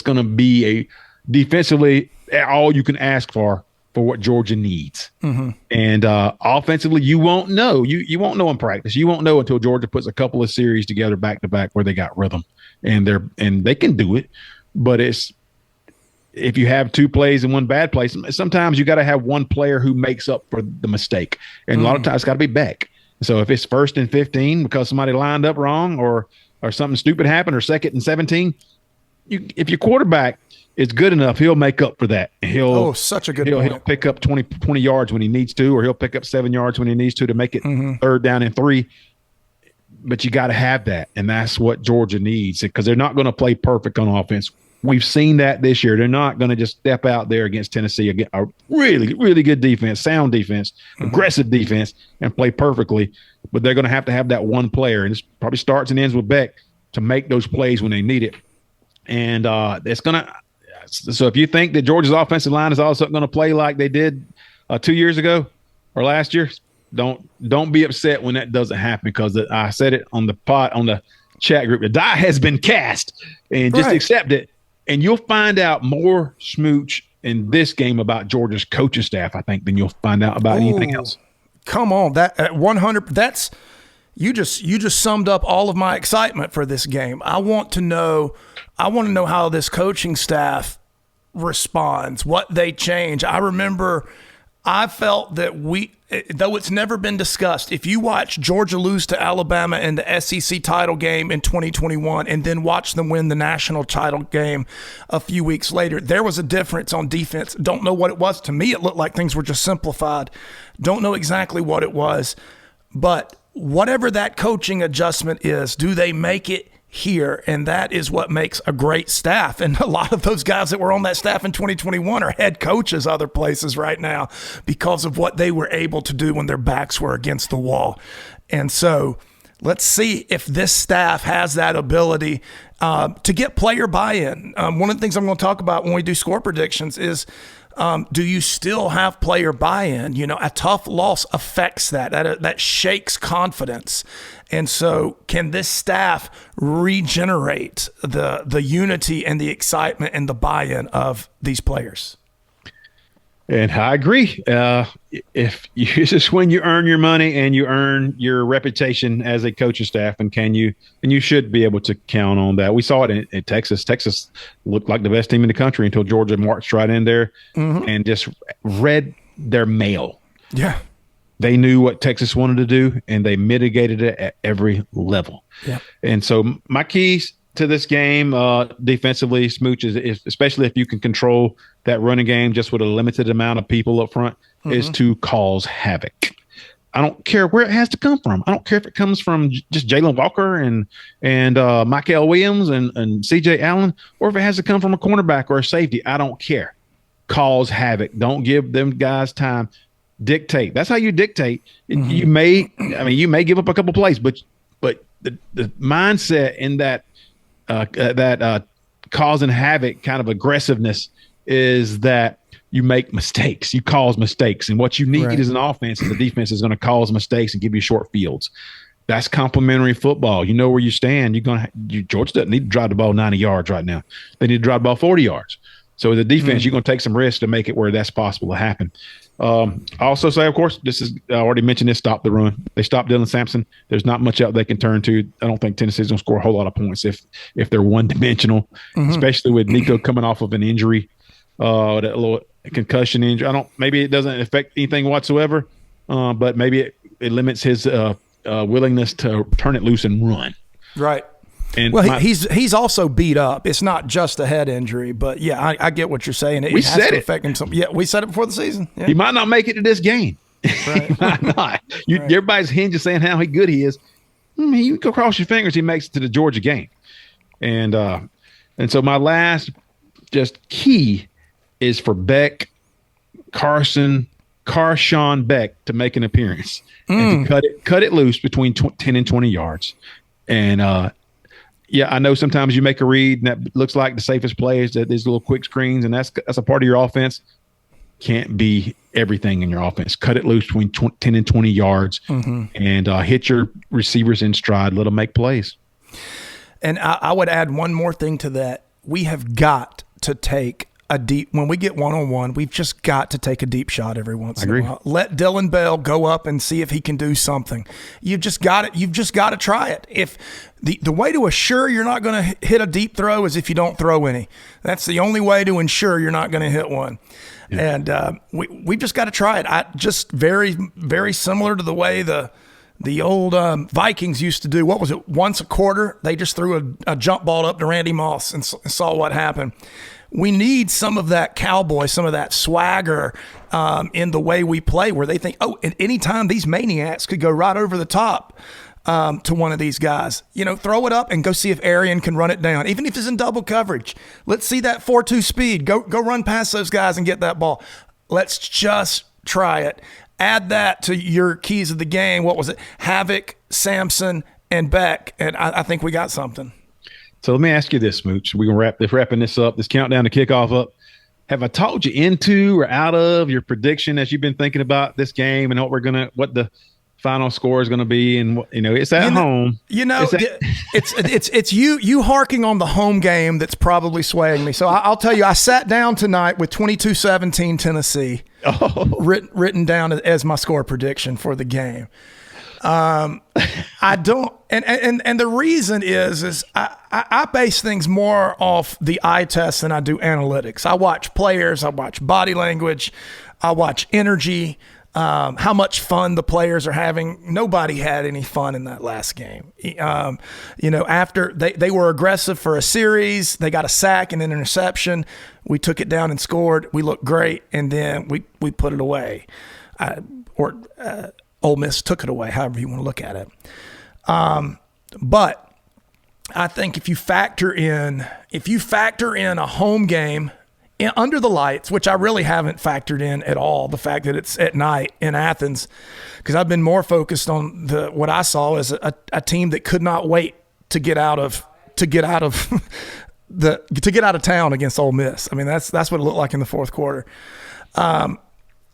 going to be a defensively all you can ask for what Georgia needs. And offensively, you won't know. You won't know in practice. You won't know until Georgia puts a couple of series together back to back where they got rhythm, and they can do it. But if you have 2 plays and 1 bad play, sometimes you got to have 1 player who makes up for the mistake. And a lot of times it's got to be Beck. So if it's 1st and 15 because somebody lined up wrong or something stupid happened, or 2nd and 17, if your quarterback is good enough, he'll make up for that. Such a good point. He'll pick up 20 yards when he needs to, or he'll pick up 7 yards when he needs to make it 3rd down and 3. But you got to have that, and that's what Georgia needs, because they're not going to play perfect on offense. We've seen that this year. They're not going to just step out there against Tennessee, a really, really good defense, sound defense, aggressive defense, and play perfectly. But they're going to have that 1 player, and it probably starts and ends with Beck, to make those plays when they need it. And it's going to – so if you think that Georgia's offensive line is also going to play like they did 2 years ago or last year, don't be upset when that doesn't happen, because I said it on the chat group. The die has been cast, and just accept it. And you'll find out more, Smooch, in this game about Georgia's coaching staff, I think, than you'll find out about anything else. Come on, that at 100. That's you just summed up all of my excitement for this game. I want to know how this coaching staff responds, what they change. I felt that though it's never been discussed, if you watch Georgia lose to Alabama in the SEC title game in 2021 and then watch them win the national title game a few weeks later, there was a difference on defense. Don't know what it was. To me, it looked like things were just simplified. Don't know exactly what it was. But whatever that coaching adjustment is, do they make it here? And that is what makes a great staff. And a lot of those guys that were on that staff in 2021 are head coaches other places right now because of what they were able to do when their backs were against the wall. And so let's see if this staff has that ability to get player buy-in. One of the things I'm going to talk about when we do score predictions is, do you still have player buy-in? A tough loss affects that shakes confidence. And so can this staff regenerate the unity and the excitement and the buy-in of these players? And I agree. If you just when you earn your money and you earn your reputation as a coaching staff, and you should be able to count on that. We saw it in Texas. Texas looked like the best team in the country until Georgia marched right in there and just read their mail. Yeah. They knew what Texas wanted to do, and they mitigated it at every level. Yeah. And so my keys to this game defensively, Smooch, is especially if you can control that running game just with a limited amount of people up front, is to cause havoc. I don't care where it has to come from. I don't care if it comes from just Jalen Walker and Michael Williams and C.J. Allen, or if it has to come from a cornerback or a safety. I don't care. Cause havoc. Don't give them guys time. Dictate. That's how you dictate. You may give up a couple plays, but the mindset in that causing havoc kind of aggressiveness is that you make mistakes. You cause mistakes. And what you need is an offense, and the defense is going to cause mistakes and give you short fields. That's complementary football. You know where you stand. Georgia doesn't need to drive the ball 90 yards right now. They need to drive the ball 40 yards. So as a defense, you're going to take some risks to make it where that's possible to happen. I also say, of course, I already mentioned this, stop the run. They stopped Dylan Sampson. There's not much out they can turn to. I don't think Tennessee's going to score a whole lot of points if they're one-dimensional, especially with Nico coming off of an injury, that little concussion injury. Maybe it doesn't affect anything whatsoever, but maybe it limits his willingness to turn it loose and run. Right. And he's also beat up. It's not just a head injury, but yeah, I get what you're saying. It has to affect him some. Yeah, we said it before the season. Yeah. He might not make it to this game. Right. He might not. Everybody's hinging saying how good he is. You can cross your fingers he makes it to the Georgia game. And so my last just key is for Carson Beck to make an appearance and to cut it loose between 10 and 20 yards. And yeah, I know sometimes you make a read and that looks like the safest play is that these little quick screens, and that's a part of your offense. Can't be everything in your offense. Cut it loose between 10 and 20 yards and hit your receivers in stride. Let them make plays. And I would add one more thing to that. We have got to take when we get one-on-one, we've just got to take a deep shot every once in a while. Let Dylan Bell go up and see if he can do something. You've just got to try it. If the way to assure you're not going to hit a deep throw is if you don't throw any. That's the only way to ensure you're not going to hit one. Yeah. And we've just got to try it. Just very, very similar to the way the old Vikings used to do. What was it? Once a quarter, they just threw a jump ball up to Randy Moss and saw what happened. We need some of that cowboy, some of that swagger in the way we play, where they think, at any time these maniacs could go right over the top to one of these guys. Throw it up and go see if Arian can run it down, even if it's in double coverage. Let's see that 4.2 speed. Go run past those guys and get that ball. Let's just try it. Add that to your keys of the game. What was it? Havoc, Sampson, and Beck, and I think we got something. So let me ask you this, Smooch. We're going to wrapping this up, this countdown to kickoff up. Have I talked you into or out of your prediction as you've been thinking about this game and what the final score is going to be? And it's at home. It's you harking on the home game that's probably swaying me. So I'll tell you, I sat down tonight with 22-17 Tennessee written down as my score prediction for the game. I don't, and the reason is I base things more off the eye test than I do analytics. I watch players, I watch body language, I watch energy, how much fun the players are having. Nobody had any fun in that last game. After they were aggressive for a series, they got a sack and an interception. We took it down and scored. We looked great, and then we put it away. Ole Miss took it away, however you want to look at it. But I think if you factor in a home game under the lights, which I really haven't factored in at all, the fact that it's at night in Athens, because I've been more focused on what I saw as a team that could not wait to get out of town against Ole Miss. I mean, that's what it looked like in the fourth quarter.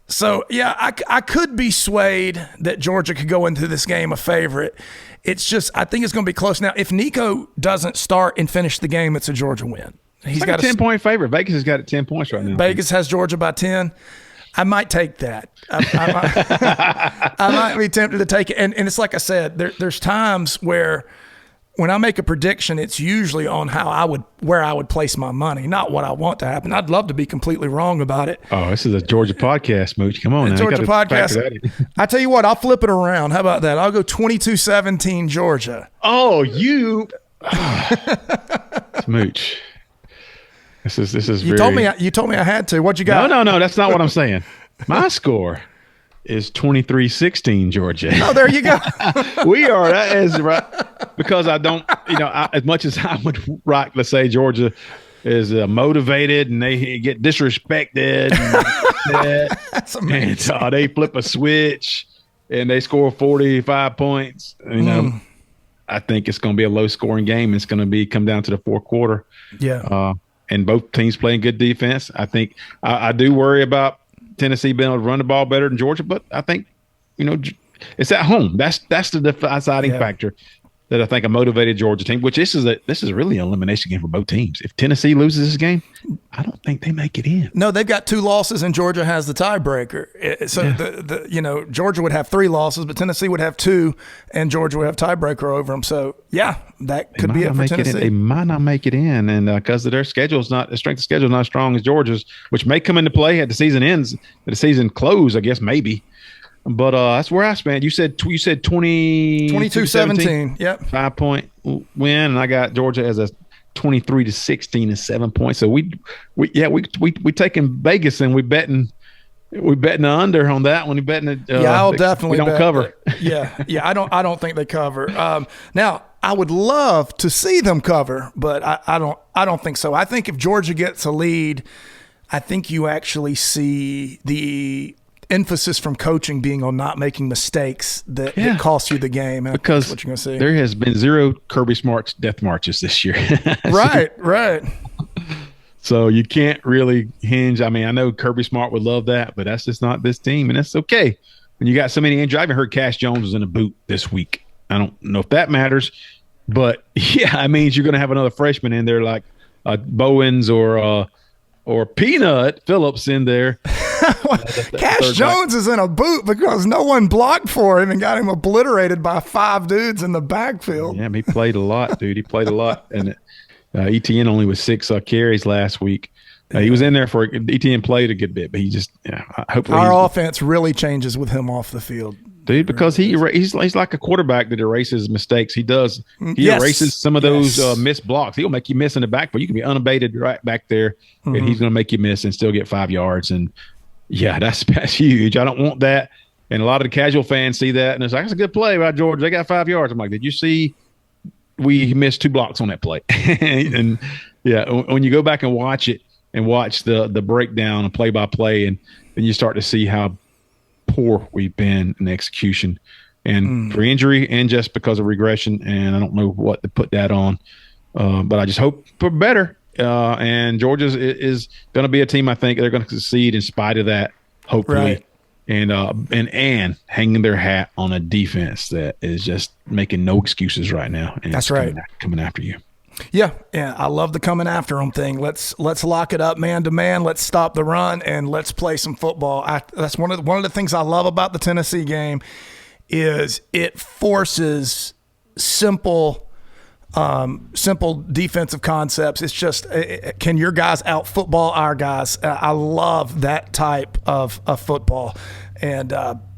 So, yeah, I could be swayed that Georgia could go into this game a favorite. It's just, I think it's going to be close. Now, if Nico doesn't start and finish the game, it's a Georgia win. He's got a 10-point favorite. Vegas has got it 10 points right now. Vegas has Georgia by 10. I might take that. I might be tempted to take it. And it's like I said, there's times where when I make a prediction, it's usually on where I would place my money, not what I want to happen. I'd love to be completely wrong about it. Oh, this is a Georgia podcast, Smooch. Come on now. Georgia podcast. I tell you what, I'll flip it around. How about that? I'll go 22-17 Georgia. Oh, you Smooch. This is you told me I had to. What you got? No, that's not what I'm saying. My score is 23-16 Georgia. Oh, there you go. That is right. Because I don't, as much as I would let's say Georgia is motivated and they get disrespected. That's amazing. And they flip a switch and they score 45 points. I think it's going to be a low scoring game. It's going to come down to the fourth quarter. Yeah. And both teams playing good defense. I think I do worry about Tennessee being able to run the ball better than Georgia, but I think, it's at home. That's the deciding factor that I think a motivated Georgia team, which this is really an elimination game for both teams. If Tennessee loses this game, I don't think they make it in. No, they've got 2 losses and Georgia has the tiebreaker. So Georgia would have 3 losses, but Tennessee would have 2 and Georgia would have tiebreaker over them. So yeah, that could be it for Tennessee. They might not make it in, and because their schedule's not, the strength of schedule is not as strong as Georgia's, which may come into play at the season ends, at the season close, I guess maybe. But that's where I stand. You said 22-17. Yep. 5-point win, and I got Georgia as a 23-16 and 7 points. So we taking Vegas and we betting the under on that one. We betting it. I'll definitely. We don't cover. Yeah. I don't think they cover. Now I would love to see them cover, but I don't think so. I think if Georgia gets a lead, I think you actually see the emphasis from coaching being on not making mistakes that cost you the game. Because what you're gonna see. There has been 0 Kirby Smart's death marches this year. Right. So you can't really hinge. I mean, I know Kirby Smart would love that, but that's just not this team, and that's okay. When you got so many injuries, I even heard Cash Jones was in a boot this week. I don't know if that matters, but yeah, it means you're going to have another freshman in there like Bowens or Peanut Phillips in there. Cash Jones is in a boot because no one blocked for him and got him obliterated by 5 dudes in the backfield. Yeah, he played a lot, dude. He played a lot. And ETN only was 6 carries last week. He was in there for ETN played a good bit, but he just hopefully our offense really changes with him off the field. Dude, because he's like a quarterback that erases mistakes. He does. He erases some of those missed blocks. He'll make you miss in the backfield. You can be unabated right back there, and he's going to make you miss and still get 5 yards. And yeah, that's huge. I don't want that. And a lot of the casual fans see that, and it's like, that's a good play by Georgia. They got 5 yards. I'm like, did you see we missed 2 blocks on that play? And yeah, when you go back and watch it and watch the breakdown and play-by-play, and then you start to see how poor we've been in execution and for injury and just because of regression. And I don't know what to put that on, but I just hope for better. And Georgia is going to be a team. I think they're going to succeed in spite of that, hopefully. Right. And hanging their hat on a defense that is just making no excuses right now. And that's right. Coming after you. Yeah. I love the coming after them thing. Let's lock it up man to man. Let's stop the run and let's play some football. That's one of the things I love about the Tennessee game is it forces simple defensive concepts. It's just, can your guys out football our guys? I love that type of football. And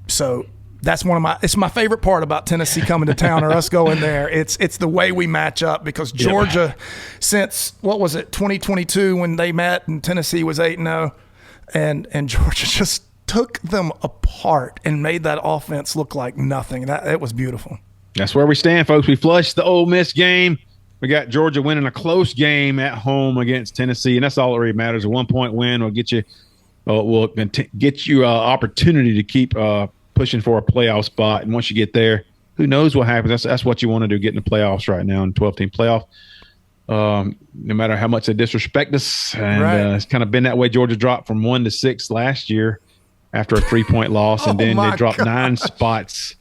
so that's it's my favorite part about Tennessee coming to town or us going there. It's the way we match up because Georgia, since, 2022 when they met and Tennessee was 8-0 and Georgia just took them apart and made that offense look like nothing. It was beautiful. That's where we stand, folks. We flushed the Ole Miss game. We got Georgia winning a close game at home against Tennessee, and that's all that really matters. A 1-point win will get you opportunity to keep pushing for a playoff spot. And once you get there, who knows what happens? That's what you want to do, get in the playoffs right now in 12-team playoff. No matter how much they disrespect us, and it's kind of been that way. Georgia dropped from 1 to 6 last year after a 3-point loss, and then they dropped 9 spots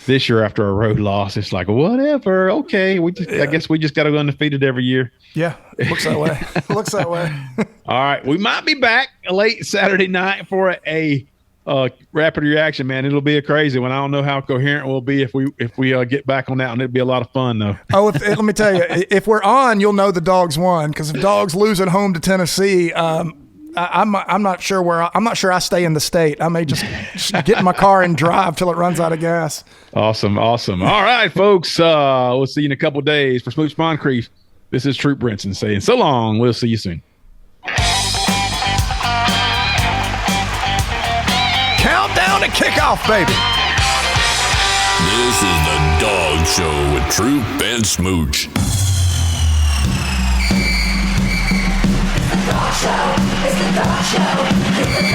This year after a road loss, it's like, whatever. Okay. I guess we just got to go undefeated every year. Yeah. Looks that way. Looks that way. All right. We might be back late Saturday night for a rapid reaction, man. It'll be a crazy one. I don't know how coherent we'll be if we get back on that one. It'll be a lot of fun though. Oh, let me tell you, if we're on, you'll know the Dogs won, because if Dogs lose at home to Tennessee, I'm not sure I'm not sure I stay in the state. I may just get in my car and drive till it runs out of gas. Awesome. All right, folks. We'll see you in a couple of days. For Smooch Moncrief, this is Troup Brinson saying so long. We'll see you soon. Countdown to kickoff, baby. This is the Dog Show with Troup and Smooch. Dog show. It's the dog show. It's the